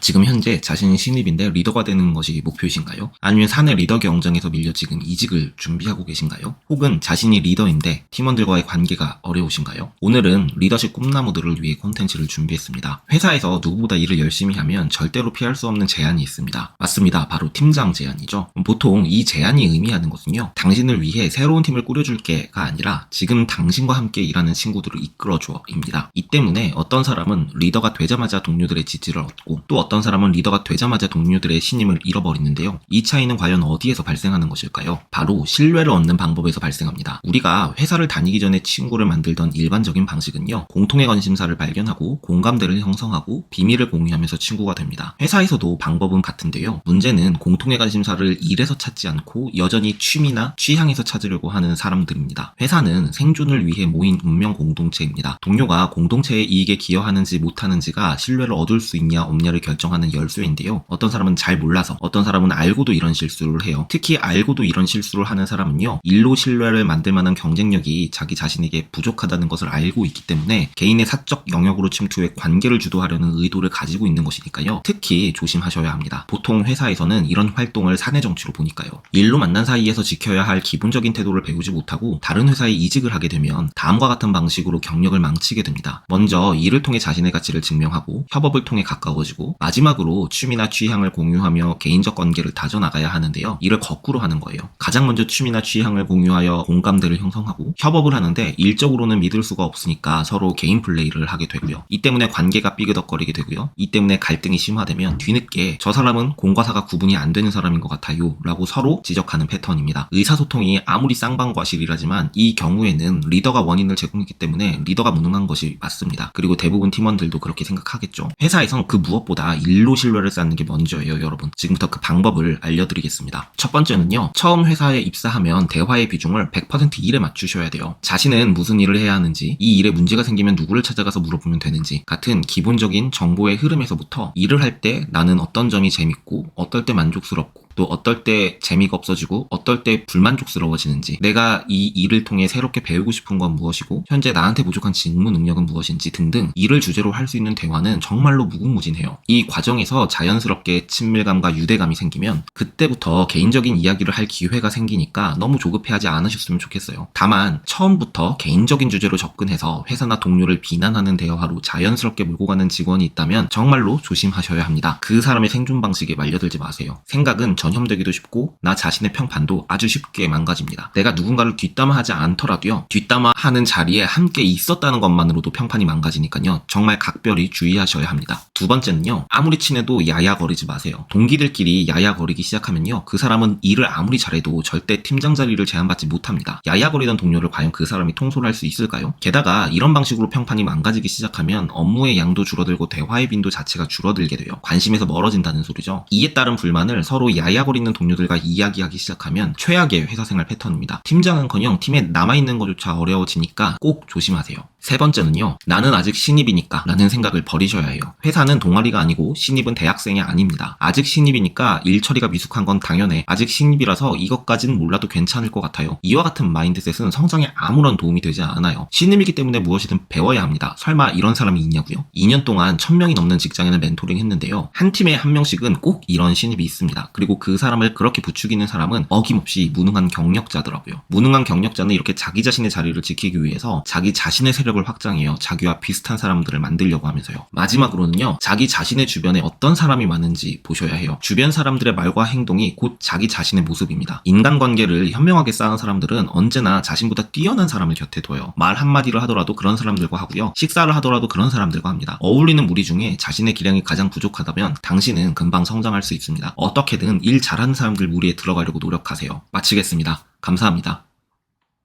지금 현재 자신이 신입인데 리더가 되는 것이 목표이신가요? 아니면 사내 리더 경쟁에서 밀려 지금 이직을 준비하고 계신가요? 혹은 자신이 리더인데 팀원들과의 관계가 어려우신가요? 오늘은 리더십 꿈나무들을 위해 콘텐츠를 준비했습니다. 회사에서 누구보다 일을 열심히 하면 절대로 피할 수 없는 제한이 있습니다. 맞습니다. 바로 팀장 제한이죠. 보통 이 제한이 의미하는 것은요, 당신을 위해 새로운 팀을 꾸려줄게가 아니라 지금 당신과 함께 일하는 친구들을 이끌어줘입니다. 이 때문에 어떤 사람은 리더가 되자마자 동료들의 지지를 얻고, 또 어떤 사람은 리더가 되자마자 동료들의 신임을 잃어버리는데요. 이 차이는 과연 어디에서 발생하는 것일까요? 바로 신뢰를 얻는 방법에서 발생합니다. 우리가 회사를 다니기 전에 친구를 만들던 일반적인 방식은요, 공통의 관심사를 발견하고 공감대를 형성하고 비밀을 공유하면서 친구가 됩니다. 회사에서도 방법은 같은데요. 문제는 공통의 관심사를 일에서 찾지 않고 여전히 취미나 취향에서 찾으려고 하는 사람들입니다. 회사는 생존을 위해 모인 운명 공동체입니다. 동료가 공동체의 이익에 기여하는지 못하는지가 신뢰를 얻을 수 있냐 없냐를 결정하는 열쇠인데요. 어떤 사람은 잘 몰라서, 어떤 사람은 알고도 이런 실수를 해요. 특히 알고도 이런 실수를 하는 사람은요, 일로 신뢰를 만들 만한 경쟁력이 자기 자신에게 부족하다는 것을 알고 있기 때문에 개인의 사적 영역으로 침투해 관계를 주도하려는 의도를 가지고 있는 것이니까요. 특히 조심하셔야 합니다. 보통 회사에서는 이런 활동을 사내 정치로 보니까요. 일로 만난 사이에서 지켜야 할 기본적인 태도를 배우지 못하고 다른 회사에 이직을 하게 되면 다음과 같은 방식으로 경력을 망치게 됩니다. 먼저 일을 통해 자신의 가치를 증명하고, 협업을 통해 가까워지고, 마지막으로 취미나 취향을 공유하며 개인적 관계를 다져나가야 하는데요. 이를 거꾸로 하는 거예요. 가장 먼저 취미나 취향을 공유하여 공감대를 형성하고, 협업을 하는데 일적으로는 믿을 수가 없으니까 서로 개인 플레이를 하게 되고요. 이 때문에 관계가 삐그덕거리게 되고요. 이 때문에 갈등이 심화되면 뒤늦게 저 사람은 공과 사가 구분이 안 되는 사람인 것 같아요 라고 서로 지적하는 패턴입니다. 의사소통이 아무리 쌍방과실이라지만 이 경우에는 리더가 원인을 제공했기 때문에 리더가 무능한 것이 맞습니다. 그리고 대부분 팀원들도 그렇게 생각하겠죠. 회사에선 그 무엇보다 일로 신뢰를 쌓는 게 먼저예요, 여러분. 지금부터 그 방법을 알려드리겠습니다. 첫 번째는요, 처음 회사에 입사하면 대화의 비중을 100% 일에 맞추셔야 돼요. 자신은 무슨 일을 해야 하는지, 이 일에 문제가 생기면 누구를 찾아가서 물어보면 되는지 같은 기본적인 정보의 흐름에서부터 일을 할 때 나는 어떤 점이 재밌고, 어떨 때 만족스럽고, 또 어떨 때 재미가 없어지고 어떨 때 불만족스러워지는지, 내가 이 일을 통해 새롭게 배우고 싶은 건 무엇이고 현재 나한테 부족한 직무 능력은 무엇인지 등등 일을 주제로 할 수 있는 대화는 정말로 무궁무진해요. 이 과정에서 자연스럽게 친밀감과 유대감이 생기면 그때부터 개인적인 이야기를 할 기회가 생기니까 너무 조급해하지 않으셨으면 좋겠어요. 다만 처음부터 개인적인 주제로 접근해서 회사나 동료를 비난하는 대화로 자연스럽게 몰고 가는 직원이 있다면 정말로 조심하셔야 합니다. 그 사람의 생존 방식에 말려들지 마세요. 생각은 전염되기도 쉽고 나 자신의 평판도 아주 쉽게 망가집니다. 내가 누군가를 뒷담화하지 않더라도요, 뒷담화하는 자리에 함께 있었다는 것만으로도 평판이 망가지니까요, 정말 각별히 주의하셔야 합니다. 두 번째는요, 아무리 친해도 야야거리지 마세요. 동기들끼리 야야거리기 시작하면요, 그 사람은 일을 아무리 잘해도 절대 팀장 자리를 제한받지 못합니다. 야야거리던 동료를 과연 그 사람이 통솔할 수 있을까요? 게다가 이런 방식으로 평판이 망가지기 시작하면 업무의 양도 줄어들고 대화의 빈도 자체가 줄어들게 돼요. 관심에서 멀어진다는 소리죠. 이에 따른 불만을 서로 야야거리는 동료들과 이야기하기 시작하면 최악의 회사생활 패턴입니다. 팀장은커녕 팀에 남아있는 것조차 어려워지니까 꼭 조심하세요. 세 번째는요, 나는 아직 신입이니까 라는 생각을 버리셔야 해요. 회사는 동아리가 아니고 신입은 대학생이 아닙니다. 아직 신입이니까 일 처리가 미숙한 건 당연해. 아직 신입이라서 이것까진 몰라도 괜찮을 것 같아요. 이와 같은 마인드셋은 성장에 아무런 도움이 되지 않아요. 신입이기 때문에 무엇이든 배워야 합니다. 설마 이런 사람이 있냐고요? 2년 동안 1000명이 넘는 직장인을 멘토링 했는데요, 한 팀에 한 명씩은 꼭 이런 신입이 있습니다. 그리고 그 사람을 그렇게 부추기는 사람은 어김없이 무능한 경력자더라고요. 무능한 경력자는 이렇게 자기 자신의 자리를 지키기 위해서 자기 자신의 세력을 확장해요. 자기와 비슷한 사람들을 만들려고 하면서요. 마지막으로는요, 자기 자신의 주변에 어떤 사람이 많은지 보셔야 해요. 주변 사람들의 말과 행동이 곧 자기 자신의 모습입니다. 인간관계를 현명하게 쌓은 사람들은 언제나 자신보다 뛰어난 사람을 곁에 둬요. 말 한마디를 하더라도 그런 사람들과 하고요, 식사를 하더라도 그런 사람들과 합니다. 어울리는 무리 중에 자신의 기량이 가장 부족하다면 당신은 금방 성장할 수 있습니다. 어떻게든 일 잘하는 사람들 무리에 들어가려고 노력하세요. 마치겠습니다. 감사합니다.